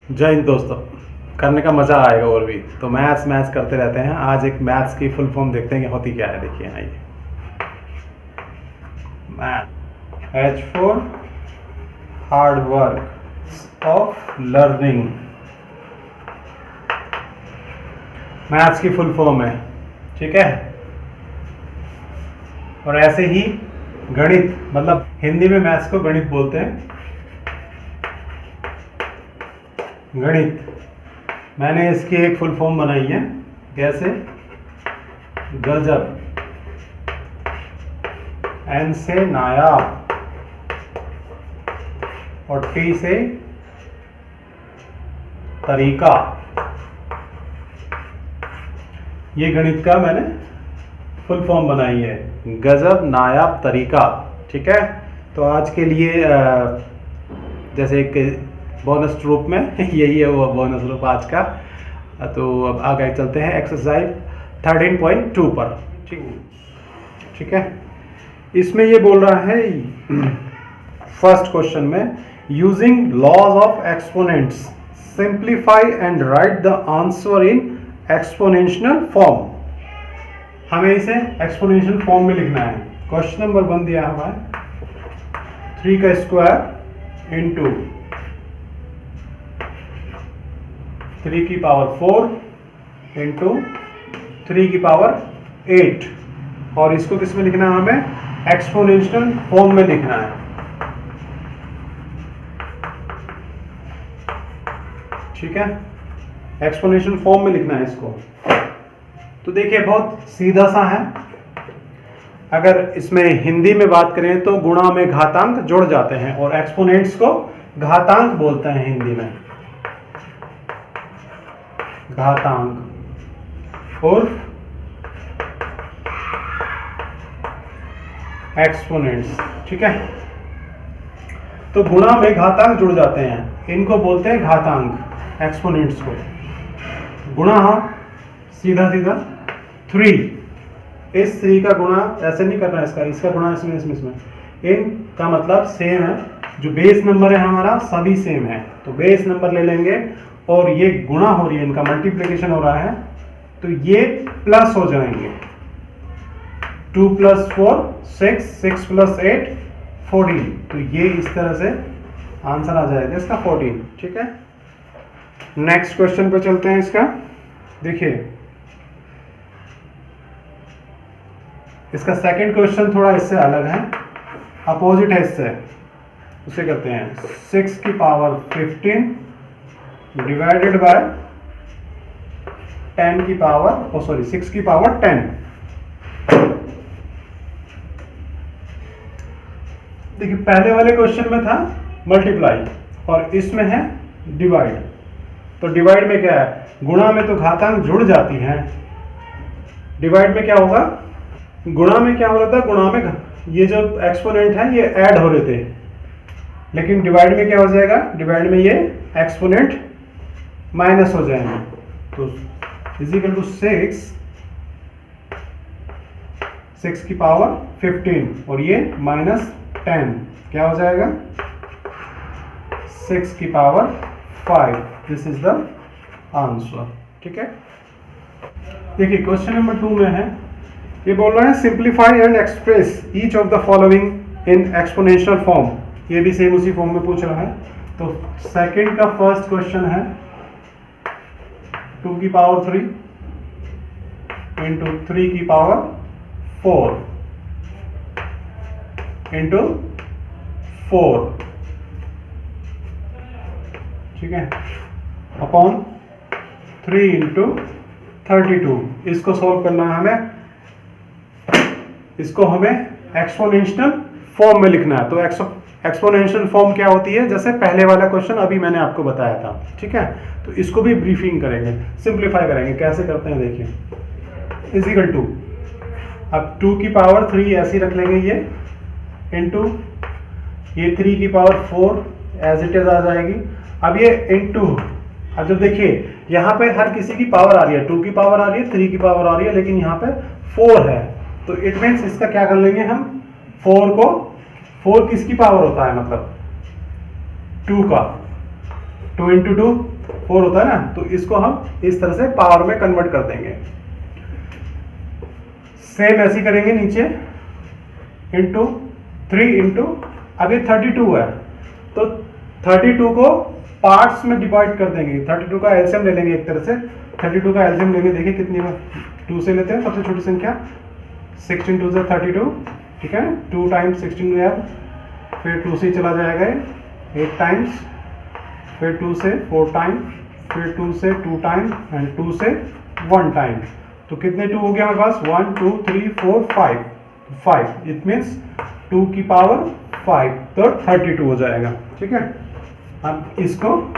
जय हिंद दोस्तों। करने का मज़ा आएगा और भी। तो मैथ्स करते रहते हैं। आज एक मैथ्स की फुल फॉर्म देखते हैं कि होती क्या है। देखिए आइए, math H for hard work of learning. Maths की फुल फॉर्म है, ठीक है। और ऐसे ही गणित, मतलब हिंदी में मैथ्स को गणित बोलते हैं। गणित, मैंने इसकी एक फुल फॉर्म बनाई है। कैसे? गजब, एन से नायाब और टी से तरीका। ये गणित का मैंने फुल फॉर्म बनाई है, गजब नायाब तरीका, ठीक है। तो आज के लिए जैसे एक बोनस रूप में यही है वो बोनस रूप आज का। तो अब आगे चलते हैं एक्सरसाइज 13.2 पर, ठीक है। इसमें ये बोल रहा है फर्स्ट क्वेश्चन में, using laws of exponents simplify and write the answer in exponential form. हमें इसे एक्सपोनेंशियल फॉर्म में लिखना है। क्वेश्चन नंबर 1 दिया हुआ है 3 का स्क्वायर इंटू 3 की पावर 4 इंटू 3 की पावर 8, और इसको किस में लिखना है? हमें एक्सपोनेंशियल फॉर्म में लिखना है, ठीक है। एक्सपोनेंशियल फॉर्म में लिखना है इसको। तो देखिए बहुत सीधा सा है। अगर इसमें हिंदी में बात करें तो गुणा में घातांक जुड़ जाते हैं, और एक्सपोनेंट्स को घातांक बोलते हैं हिंदी में, घातांक और एक्सपोनेंट्स, ठीक है। तो गुणा में घातांक जुड़ जाते हैं, इनको बोलते हैं घातांक, एक्सपोनेंट्स को। गुणा सीधा सीधा 3, इस 3 का गुणा ऐसे नहीं करना, इसका गुणा इसमें इनका मतलब सेम है। जो बेस नंबर है हमारा सभी सेम है, तो बेस नंबर ले लेंगे और ये गुणा हो रही है, इनका मल्टीप्लिकेशन हो रहा है, तो ये प्लस हो जाएंगे। 2 + 4 6, 6 + 8 14। तो ये इस तरह से आंसर आ जाएगा इसका 14, ठीक है। नेक्स्ट क्वेश्चन पे चलते हैं। इसका देखिए, इसका सेकंड क्वेश्चन थोड़ा इससे अलग है, अपोजिट है इससे। उसे करते हैं 6 की पावर 15 डिवाइडेड बाय 10 की पावर 6 की पावर 10। देखिए पहले वाले क्वेश्चन में था मल्टीप्लाई और इसमें है डिवाइड। तो डिवाइड में क्या है? गुणा में तो घातांक जुड़ जाती हैं, डिवाइड में क्या होगा? गुणा में क्या हो रहा था? गुणा में ये जो एक्सपोनेंट है ये ऐड हो रहे थे, लेकिन डिवाइड में क्या हो जाएगा? डिवाइड में ये एक्सपोनेंट माइनस हो जाएंगे। तो इजिकल टू 6 की पावर 15 और ये -10 क्या हो जाएगा? 6 की power 5। This is the answer, ठीक है। देखिए क्वेश्चन नंबर 2 में है, ये बोल रहा है simplify and express each of the following in exponential form. ये भी सेम उसी फॉर्म में पूछ रहा है। तो सेकंड का फर्स्ट क्वेश्चन है 2 की पावर 3 इंटू 3 की पावर 4 इंटू 4, ठीक है, अपॉन 3 इंटू 32। इसको सॉल्व करना है हमें, इसको हमें एक्सपोनेंशियल फॉर्म में लिखना है। तो एक्सपोनेंशियल फॉर्म क्या होती है? जैसे पहले वाला क्वेश्चन अभी मैंने आपको बताया था, ठीक है। तो इसको भी ब्रीफिंग करेंगे, सिंप्लीफाई करेंगे। कैसे करते हैं देखिए, इजिकल टू, अब 2 की पावर 3 ऐसी रख लेंगे ये, इंटू ये 3 की पावर 4 एज इट इज आ जाएगी। अब ये इंटू, अब जब देखिए यहाँ पे हर किसी की पावर आ रही है, 2 की पावर आ रही है, 3 की पावर आ रही है, लेकिन यहाँ पे 4 है। तो इट मीन्स इसका क्या कर लेंगे हम? 4 किसकी पावर होता है? मतलब 2 का, 2 × 2 4 होता है ना, तो इसको हम इस तरह से पावर में कन्वर्ट कर देंगे। सेम ऐसे करेंगे नीचे, इंटू 3 इंटू, अभी 32 है तो 32 को पार्ट्स में डिवाइड कर देंगे। 32 का एलसीएम ले लेंगे, एक तरह से 32 का एलसीएम लेंगे। देखिए कितनी में 2 से लेते हैं, सबसे छोटी संख्या 6 इंटू से 32, ठीक है। 2 टाइम्स 16 में, फिर 2 से चला जाएगा 8 टाइम्स, फिर 2 से 4 टाइम, फिर 2 से 2 टाइम एंड 2 से 1 टाइम। तो कितने 2 हो गया हमारे पास? 1 2 3 4 5। इट मीन्स 2 की पावर 5, तो 32 हो जाएगा, ठीक है। अब इसको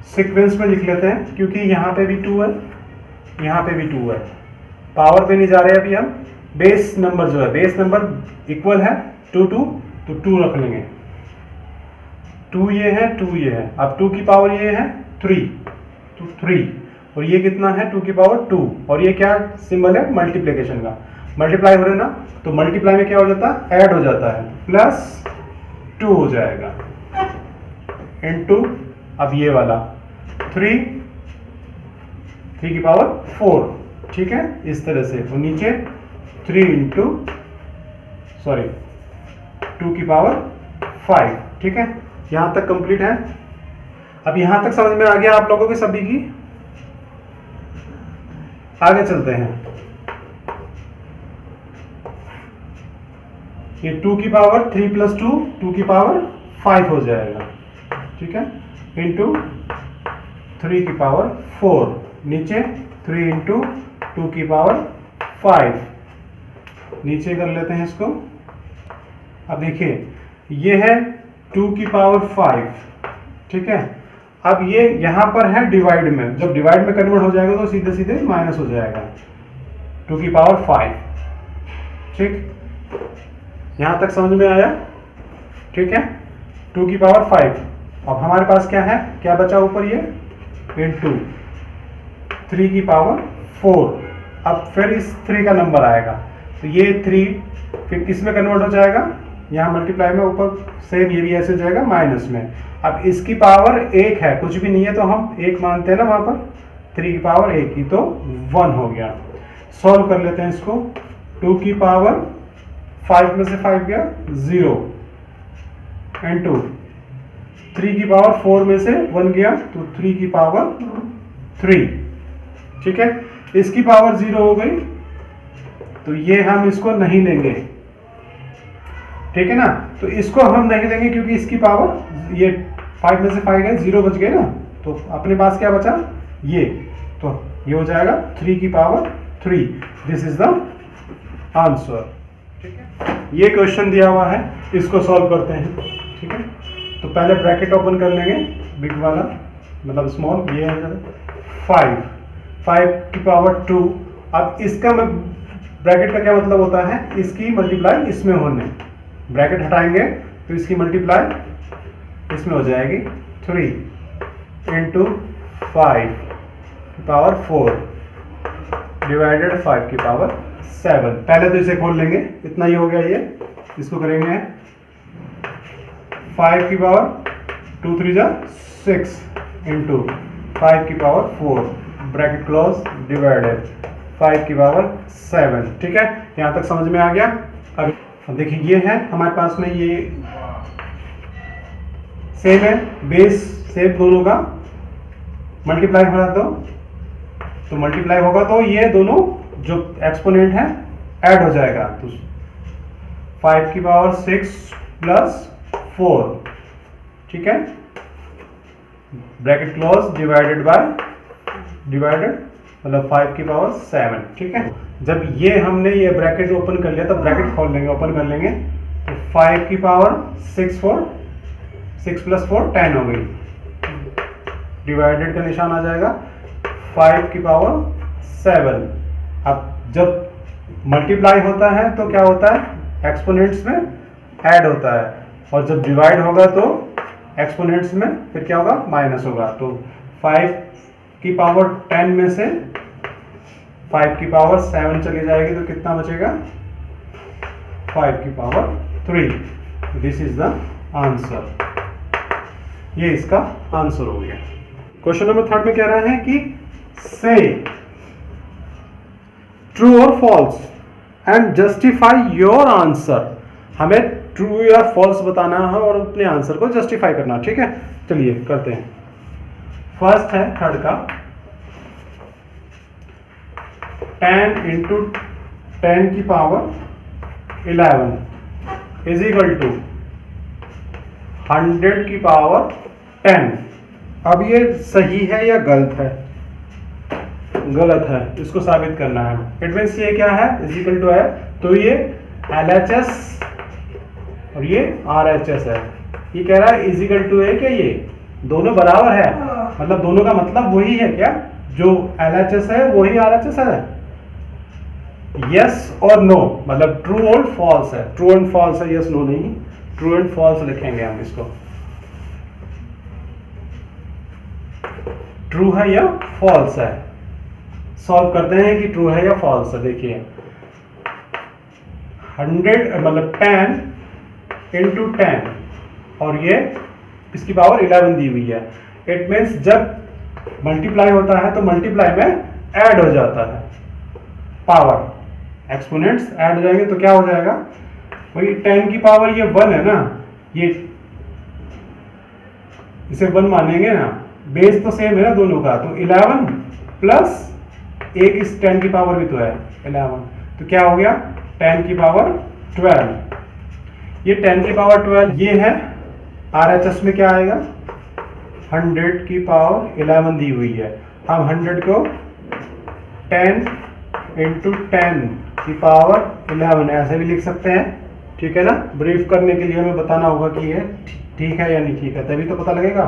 सीक्वेंस में लिख लेते हैं, क्योंकि यहाँ पे भी 2 है, यहाँ पे भी 2 है। पावर पे नहीं जा रहे अभी हम, बेस नंबर जो है, बेस नंबर इक्वल है 2 2, तो 2 रख लेंगे। 2 ये है, 2 ये है। अब 2 की पावर ये है 3, तो 3, और ये कितना है 2 की पावर 2, और ये क्या सिंबल है? मल्टीप्लिकेशन का। मल्टीप्लाई हो रहे ना, तो मल्टीप्लाई में क्या हो जाता है? ऐड हो जाता है, प्लस 2 हो जाएगा इनटू, अब ये वाला 3 की पावर 4, ठीक है, इस तरह से। और नीचे 3 इंटू 2 की पावर 5, ठीक है। यहां तक कंप्लीट है। अब यहां तक समझ में आ गया आप लोगों के सभी की? आगे चलते हैं। ये 2 की पावर 3 प्लस 2 की पावर 5 हो जाएगा, ठीक है, इंटू 3 की पावर 4, नीचे 3 इंटू 2 की पावर 5, नीचे कर लेते हैं इसको। अब देखिए ये है 2 की पावर 5, ठीक है। अब ये यहां पर है डिवाइड में, जब डिवाइड में कन्वर्ट हो जाएगा तो सीधे सीधे माइनस हो जाएगा, 2 की पावर 5, ठीक। यहां तक समझ में आया? ठीक है, 2 की पावर 5। अब हमारे पास क्या है, क्या बचा ऊपर? ये इंटू 3 की पावर 4। अब फिर इस 3 का नंबर आएगा, तो ये 3 फिर किस में कन्वर्ट हो जाएगा? यहाँ मल्टीप्लाई में, ऊपर सेम ये भी ऐसे हो जाएगा माइनस में। अब इसकी पावर 1 है, कुछ भी नहीं है तो हम 1 मानते हैं ना वहां पर, 3 की पावर 1 की, तो 1 हो गया। सॉल्व कर लेते हैं इसको। 2 की पावर 5 में से 5 गया 0, इंटू 3 की पावर 4 में से 1 गया, तो 3 की पावर 3, ठीक है। इसकी पावर 0 हो गई, तो ये हम इसको नहीं लेंगे, ठीक है ना। तो इसको हम नहीं लेंगे क्योंकि इसकी पावर, ये 5 में से 5 गए, 0 बच गए ना, तो अपने पास क्या बचा? ये, तो ये हो जाएगा 3 की power 3। This is the answer, ठीक है। ये क्वेश्चन दिया हुआ है, इसको सॉल्व करते हैं, ठीक है। तो पहले ब्रैकेट ओपन कर लेंगे, बिग वाला मतलब स्मॉल, ये है 5 की पावर 2। अब इसका ब्रैकेट का क्या मतलब होता है? इसकी मल्टीप्लाई इसमें होने, ब्रैकेट हटाएंगे तो इसकी मल्टीप्लाई इसमें हो जाएगी 3 इंटू 5 की पावर 4 डिवाइडेड 5 की पावर 7। पहले तो इसे खोल लेंगे, इतना ही हो गया ये। इसको करेंगे 5 की पावर 2 3 जा 6 इंटू 5 की पावर 4 ब्रैकेट क्लोज डिवाइडेड 5 की पावर 7, ठीक है। यहां तक समझ में आ गया? अब देखिए ये है हमारे पास में, ये सेम है, बेस सेम दोनों का मल्टीप्लाई हो रहा तो मल्टीप्लाई होगा तो ये दोनों जो एक्सपोनेंट है ऐड हो जाएगा, तो 5 की पावर 6 प्लस 4, ठीक है, ब्रैकेट क्लोज डिवाइडेड मतलब 5 की पावर 7, ठीक है। जब ये हमने ये ब्रैकेट ओपन कर लिया तो ब्रैकेट खोल लेंगे, ओपन कर लेंगे, तो 5 की पावर 6 प्लस 4 10 हो गई, डिवाइडेड का निशान आ जाएगा 5 की पावर 7। अब जब मल्टीप्लाई होता है तो क्या होता है? एक्सपोनेंट्स में ऐड होता है, और जब डिवाइड होगा तो एक्सपोनेंट्स में फिर क्या होगा? माइनस होगा। तो 5 की पावर 10 में से 5 की पावर 7 चली जाएगी तो कितना बचेगा? 5 की power 3। This is the answer. ये इसका आंसर हो गया। क्वेश्चन नंबर 3 में कह रहा है कि से ट्रू और false and justify your answer. हमें ट्रू या फॉल्स बताना है और अपने आंसर को जस्टिफाई करना। ठीक है, चलिए करते हैं। फर्स्ट है थर्ड का 10 इंटू 10 की पावर 11 इज इक्वल टू 100 की पावर 10। अब ये सही है या गलत है? गलत है, इसको साबित करना है। इट मीन्स ये क्या है, इज इक्वल टू है, तो ये LHS और ये RHS है। ये कह रहा है इज इक्वल टू है क्या, ये दोनों बराबर है, मतलब दोनों का मतलब वही है क्या, जो LHS है वही RHS है। यस और नो, मतलब ट्रू और फॉल्स है, ट्रू एंड फॉल्स है, यस नो नहीं, ट्रू एंड फॉल्स लिखेंगे हम इसको। ट्रू है या फॉल्स है, सॉल्व करते हैं कि ट्रू है या फॉल्स है। देखिए 100 मतलब 10 इंटू 10 और ये इसकी पावर 11 दी हुई है। इट मीन्स जब मल्टीप्लाई होता है तो मल्टीप्लाई में ऐड हो जाता है, पावर एक्सपोनेंट्स ऐड हो जाएंगे तो क्या हो जाएगा, वही 10 की पावर ये 1 है ना, ये इसे 1 मानेंगे ना, बेस तो सेम है ना दोनों का, तो 11 प्लस एक इस 10 की पावर भी तो है 11, तो क्या हो गया 10 की पावर 12। ये 10 की पावर 12 ये है, RHS में क्या आएगा 100 की पावर 11 दी हुई है। हम 100 को 10 इंटू 10 की पावर 11 ऐसे भी लिख सकते हैं। ठीक है ना, ब्रीफ करने के लिए हमें बताना होगा कि ये ठीक है या नहीं ठीक है, तभी तो पता लगेगा।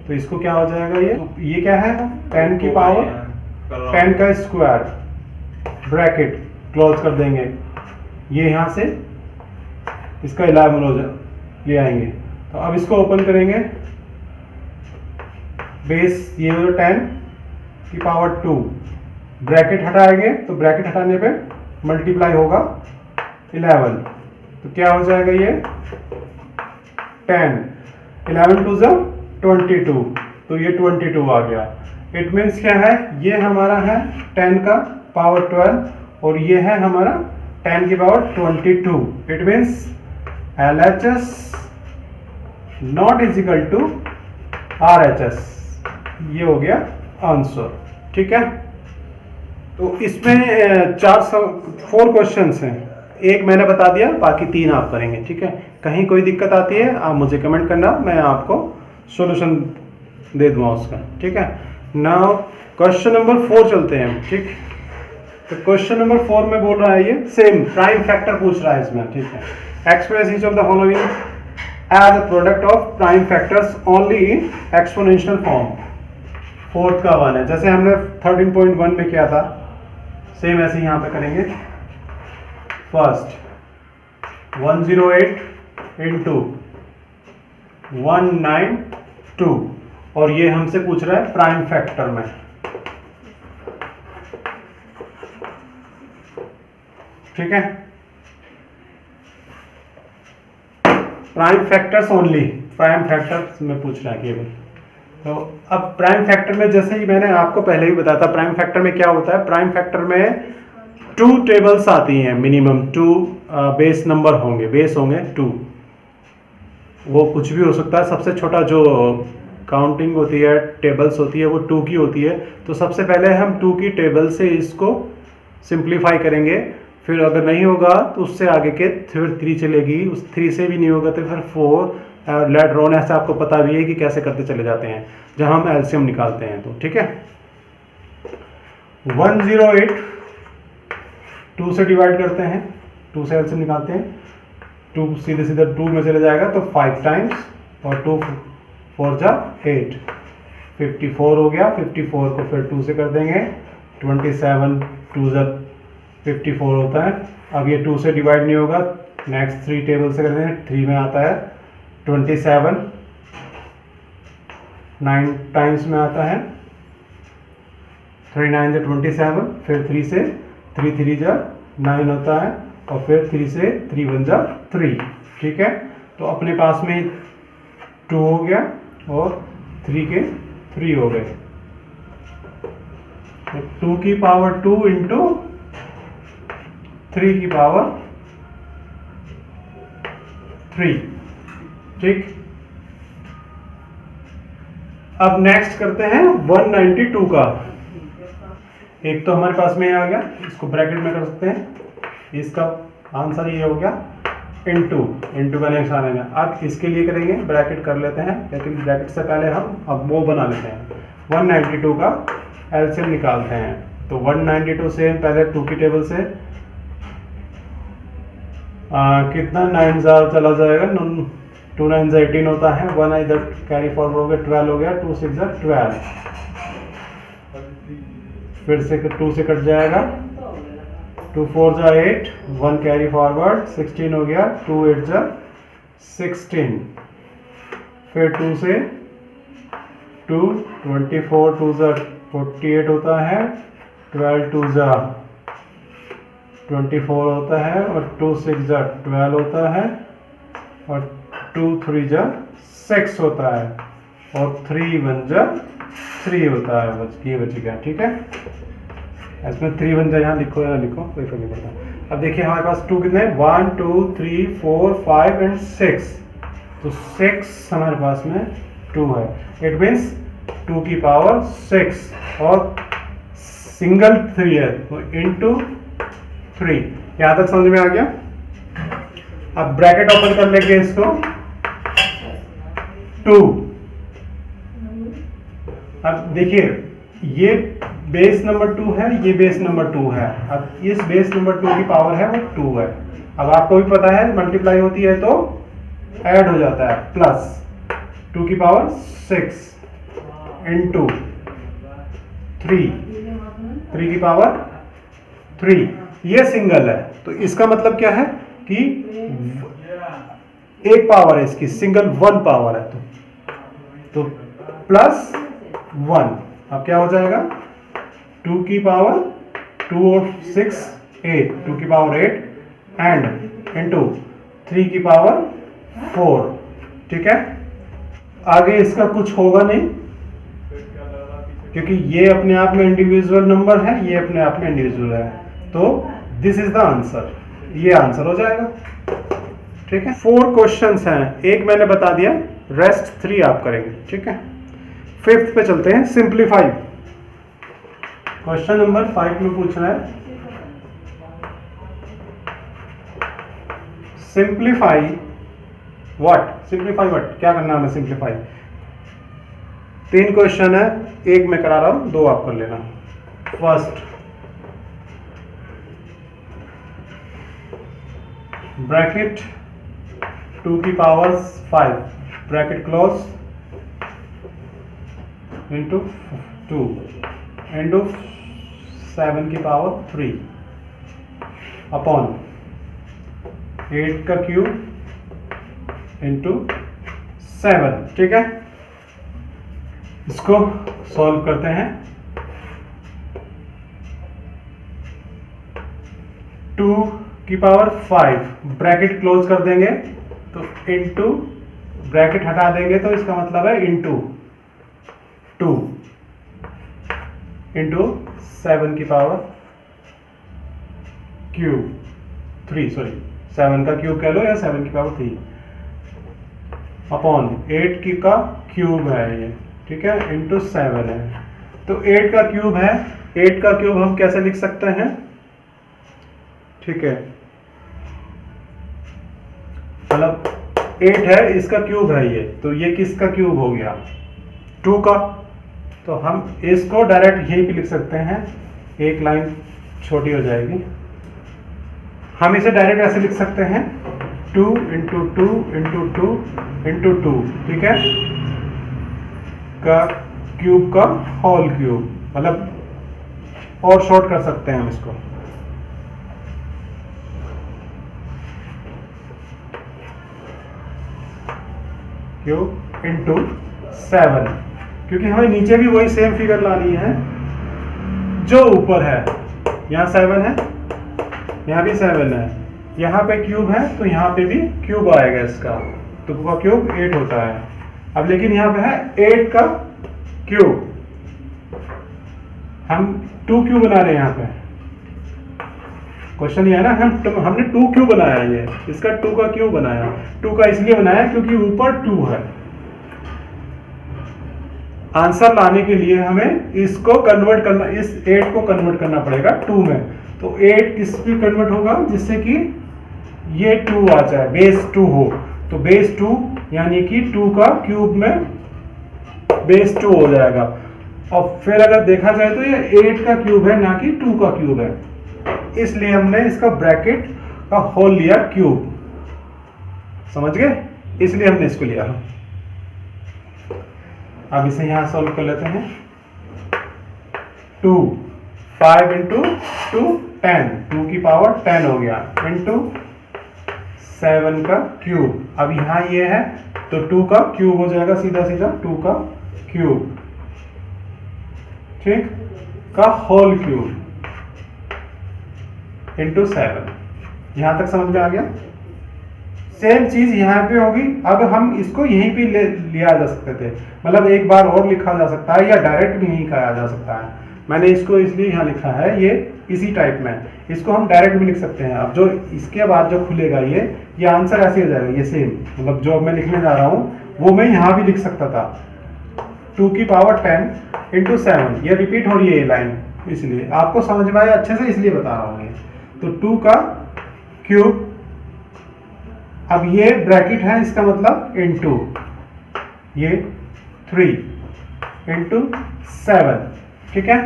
तो इसको क्या हो जाएगा, ये क्या है 10 की पावर 10 का स्क्वायर, ब्रैकेट क्लोज कर देंगे, ये यहाँ से इसका 11 हो ले आएंगे। तो अब इसको ओपन करेंगे, बेस ये हो 10 की पावर 2, ब्रैकेट हटाएंगे तो ब्रैकेट हटाने पे मल्टीप्लाई होगा 11, तो क्या हो जाएगा ये 10, 11 टू 22, तो ये 22 आ गया। इट मीन्स क्या है, ये हमारा है 10 का पावर 12 और ये है हमारा 10 की power 22। It means LHS not is equal to RHS, ये हो गया आंसर। ठीक है, तो इसमें 4 क्वेश्चंस हैं, एक मैंने बता दिया, बाकी 3 आप करेंगे। ठीक है, कहीं कोई दिक्कत आती है आप मुझे कमेंट करना, मैं आपको सॉल्यूशन दे दूंगा उसका। ठीक है, नाउ क्वेश्चन नंबर 4 चलते हैं। ठीक, तो क्वेश्चन नंबर 4 में बोल रहा है ये सेम प्राइम फैक्टर पूछ रहा है इसमें। ठीक है, express each of the following as a product of prime factors only in exponential form. Fourth का 1 है, जैसे हमने 13.1 में किया था सेम ऐसे यहाँ पे करेंगे। फर्स्ट 108 इंटू 192 और ये हमसे पूछ रहा है प्राइम फैक्टर में। ठीक है, prime factors only, prime factors में पूछ रहा है केवल। तो अब प्राइम फैक्टर में जैसे ही मैंने आपको पहले ही बताया था, प्राइम फैक्टर में क्या होता है, प्राइम फैक्टर में 2 टेबल्स आती हैं, मिनिमम 2 बेस नंबर होंगे, बेस होंगे 2, वो कुछ भी हो सकता है। सबसे छोटा जो काउंटिंग होती है, टेबल्स होती है, वो 2 की होती है। तो सबसे पहले हम 2 की टेबल से इसको सिंप्लीफाई करेंगे, फिर अगर नहीं होगा तो उससे आगे के फिर 3 चलेगी, उस 3 से भी नहीं होगा तो फिर 4, लेटर ऑन, ऐसा आपको पता भी है कि कैसे करते चले जाते हैं जब हम एलसीएम निकालते हैं। तो ठीक है, 108 2 से डिवाइड करते हैं, 2 से एलसीएम निकालते हैं, 2 सीधे सीधे 2 में चले जाएगा तो 5 टाइम्स और 2 4 जा 8, 54 हो गया। 54 को फिर 2 से कर देंगे, 27 2 जा 54 होता है। अब ये 2 से डिवाइड नहीं होगा, नेक्स्ट 3 टेबल से कर देंगे, 3 में आता है 27, 9 टाइम्स में आता है, 3 9 जा 27, फिर 3 से 3 3 जा 9 होता है और फिर 3 से 3 1 जा 3। ठीक है, तो अपने पास में 2 हो गया और 3 के 3 हो गए। 2 की पावर 2 इंटू 3 की पावर 3। ठीक, अब नेक्स्ट करते हैं 192 का। एक तो हमारे पास में आ गया, इसको ब्रैकेट में कर सकते हैं। इसका आंसर ये हो गया इंटू का नेक्स्ट आने में। अब इसके लिए करेंगे, ब्रैकेट कर लेते हैं, लेकिन ब्रैकेट से पहले हम अब वो बना लेते हैं। 192 का एलसीएम निकालते हैं। तो 192 से पहले 2 की टेबल से कितना 9 चला जाएगा, 2 9 18 होता है, 1 इधर कैरी फॉरवर्ड हो गया, 12 हो गया, 2 6 12, फिर से 2 से कट जाएगा, 2 4 8, 1 कैरी फॉरवर्ड, 16 हो गया, 2 8 16, फिर 2 से 2 24, 2 48 होता है, 12 2 24 होता है, और 2 6 12 होता है, और 2 3 6 होता है, और 3 1 3 होता है। ये बच गया। ठीक है, इसमें 3 1 यहाँ लिखो या लिखो, कोई फर्क नहीं पड़ता। अब देखिए हमारे पास 2 कितने हैं, 1 2 3 4 5 एंड 6। तो 6 हमारे पास में 2 है। इट मीन्स 2 की पावर 6, और सिंगल 3 है, तो इंटू 3। यहां तक समझ में आ गया। अब ब्रैकेट ओपन कर लेंगे इसको, 2। अब देखिए ये बेस नंबर 2 है, ये बेस नंबर 2 है। अब इस बेस नंबर 2 की पावर है वो 2 है। अब आपको भी पता है मल्टीप्लाई होती है तो ऐड हो जाता है, प्लस 2 की पावर 6 इंटू 3 की पावर 3। ये सिंगल है, तो इसका मतलब क्या है कि एक पावर है इसकी, सिंगल 1 पावर है, तो प्लस 1। अब क्या हो जाएगा, 2 की पावर 2 और 6 8, 2 की पावर 8 एंड इंटू 3 की पावर 4। ठीक है, आगे इसका कुछ होगा नहीं, क्योंकि ये अपने आप में इंडिविजुअल नंबर है, ये अपने आप में इंडिविजुअल है। तो दिस इज द आंसर, ये आंसर हो जाएगा। ठीक है, 4 क्वेश्चंस हैं, एक मैंने बता दिया, रेस्ट 3 आप करेंगे। ठीक है, 5th पे चलते हैं, सिंप्लीफाई। क्वेश्चन नंबर 5 में पूछ रहा है सिंप्लीफाई व्हाट, क्या करना है हमें सिंप्लीफाई। 3 क्वेश्चन है, एक मैं करा रहा हूं, 2 आप कर लेना। फर्स्ट, ब्रैकेट 2 की power 5 bracket close into 2 into 7 की पावर 3 अपॉन 8 का क्यूब इंटू 7। ठीक है, इसको सॉल्व करते हैं। 2 की पावर 5 ब्रैकेट क्लोज कर देंगे, तो इंटू ब्रैकेट हटा देंगे, तो इसका मतलब है इंटू 2 इंटू 7 की पावर क्यूब 3, सॉरी 7 का क्यूब कह लो या 7 की पावर 3 अपॉन 8 की का क्यूब है ये। ठीक है, इंटू 7 है, तो 8 का क्यूब है, 8 का क्यूब हम कैसे लिख सकते हैं। ठीक है, मतलब 8 है, इसका क्यूब है ये, तो ये किसका क्यूब हो गया, 2 का। तो हम इसको डायरेक्ट यहीं पे लिख सकते हैं, एक लाइन छोटी हो जाएगी। हम इसे डायरेक्ट ऐसे लिख सकते हैं, 2 इंटू 2 इंटू 2 इंटू 2। ठीक है, का क्यूब का होल क्यूब, मतलब और शॉर्ट कर सकते हैं हम इसको। क्यूब इंटू 7, क्योंकि हमें नीचे भी वही सेम फिगर लानी है जो ऊपर है। यहाँ 7 है, यहाँ भी 7 है, यहाँ पे क्यूब है, तो यहाँ पे भी क्यूब आएगा इसका, तो का क्यूब 8 होता है। अब लेकिन यहाँ पे है 8 का क्यूब, हम 2 क्यों बना रहे हैं यहाँ पे? क्वेश्चन ये है ना, हमने 2 क्यों बनाया? ये इसका 2 का क्यों बनाया? 2 का इसलिए बनाया क्योंकि ऊपर 2 है। आंसर लाने के लिए हमें इसको कन्वर्ट करना, इस 8 को कन्वर्ट करना पड़ेगा 2 में। तो 8 किस पे कन्वर्ट होगा? जिससे कि ये 2 आ जाए, बेस 2 हो। तो बेस 2 यानी कि 2 का क्यूब में बेस 2 हो जाएगा। और फिर अगर देखा जाए तो ये 8 का क्यूब है, ना कि 2 का क्यूब है, इसलिए हमने इसका ब्रैकेट का होल लिया क्यूब। समझ गए? इसलिए हमने इसको लिया। अब इसे यहां सॉल्व कर लेते हैं। 2 5 इंटू 2 10, 2 की पावर 10 हो गया, इंटू 7 का क्यूब। अब यहां ये है तो 2 का क्यूब हो जाएगा, सीधा सीधा 2 का क्यूब, ठीक, का होल क्यूब इंटू 7। यहां तक समझ में आ गया? सेम चीज यहां पे होगी। अब हम इसको यहीं पे लिया जा सकते थे, मतलब एक बार और लिखा जा सकता है या डायरेक्ट भी यहीं कहा जा सकता है। मैंने इसको इसलिए यहां लिखा है, ये इसी टाइप में, इसको हम डायरेक्ट भी लिख सकते हैं। अब जो इसके बाद जो खुलेगा ये आंसर ऐसे हो जाएगा, ये सेम, मतलब जो मैं लिखने जा रहा हूं वो मैं यहां भी लिख सकता था। 2 की पावर 10 इंटू 7, ये रिपीट हो रही है ये लाइन, इसलिए आपको समझ में आया अच्छे से, इसलिए बता रहा हूं ये। तो 2 का क्यूब, अब ये ब्रैकेट है, इसका मतलब इंटू ये 3 इंटू 7, ठीक है।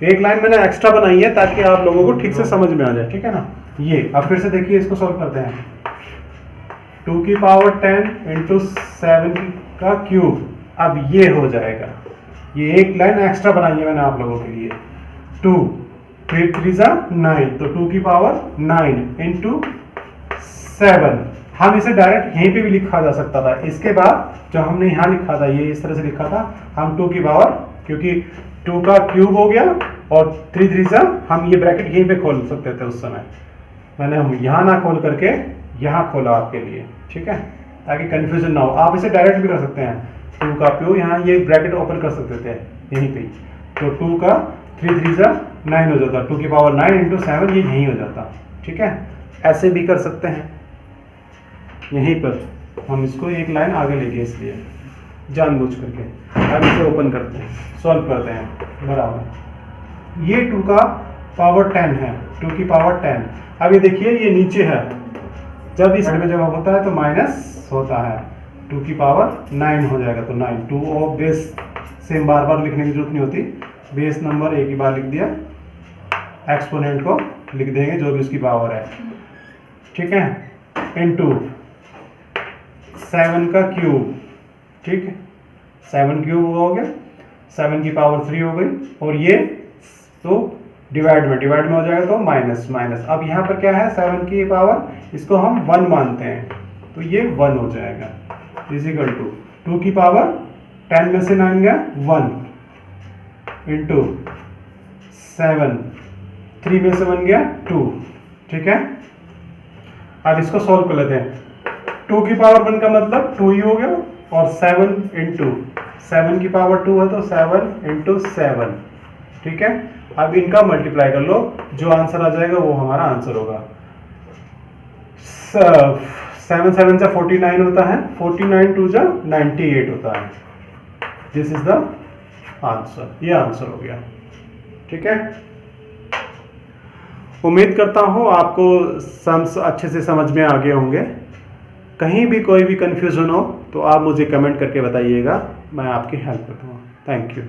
एक लाइन मैंने एक्स्ट्रा बनाई है ताकि आप लोगों को ठीक से समझ में आ जाए, ठीक है ना। ये अब फिर से देखिए, इसको सॉल्व करते हैं। 2 की पावर 10 इंटू 7 का क्यूब, अब ये हो जाएगा, ये एक लाइन एक्स्ट्रा बनाई है मैंने आप लोगों के लिए। 2 3 3 9, तो 2 की पावर 9 इंटू 7। हम इसे डायरेक्ट यहीं पे भी लिखा जा सकता था। इसके बाद जो हमने यहाँ लिखा था, ये इस तरह से लिखा था, हम 2 की पावर, क्योंकि 2 का क्यूब हो गया और 3 3 हम ये ब्रैकेट यहीं पे खोल सकते थे उस समय। मैंने हम यहाँ ना खोल करके यहाँ खोला आपके लिए, ठीक है, ताकि कंफ्यूजन ना हो। आप इसे डायरेक्ट भी कर सकते हैं, 2 का क्यूब, यहाँ ये ब्रैकेट ओपन कर सकते थे यहीं पे। तो 2 का 3 3 9 हो जाता, 2 की पावर 9 इंटू 7, ये यहीं हो जाता, ठीक है। ऐसे भी कर सकते हैं, यहीं पर हम इसको एक लाइन आगे लेके, इसलिए जानबूझ करके। अब इसे ओपन करते हैं, सॉल्व करते हैं। बराबर, ये 2 का पावर 10 है, 2 की पावर 10। अब ये देखिए, ये नीचे है, जब इस में जब होता है तो माइनस होता है, 2 की पावर 9 हो जाएगा, तो 9 2 और बेस सेम बार बार लिखने की जरूरत नहीं होती, बेस नंबर एक ही बार लिख दिया, एक्सपोनेंट को लिख देंगे जो भी उसकी पावर है, ठीक है, इनटू 7 का क्यूब, ठीक है, 7 क्यूब हो गया, 7 की पावर 3 हो गई, और ये तो डिवाइड में हो जाएगा, तो माइनस माइनस। अब यहाँ पर क्या है, 7 की पावर, इसको हम 1 मानते हैं, तो ये 1 हो जाएगा, इजिकल टू 2 की पावर 10 में से 9 गया 1 इंटू 7, 3 में से 1 गया 2, ठीक है। अब इसको सॉल्व कर लेते हैं। 2 की पावर 1 का मतलब 2 ही हो गया, और 7 इंटू 7 की पावर 2 है तो 7 इंटू 7, ठीक है। अब इनका मल्टीप्लाई कर लो, जो आंसर आ जाएगा वो हमारा आंसर होगा। 7 7 जा 49 होता है, 49 2 जा 98 होता है। दिस इज द आंसर, ये आंसर हो गया, ठीक है। उम्मीद करता हूँ आपको सम्स अच्छे से समझ में आ गए होंगे। कहीं भी कोई भी कंफ्यूजन हो तो आप मुझे कमेंट करके बताइएगा, मैं आपकी हेल्प करूँगा। Thank you.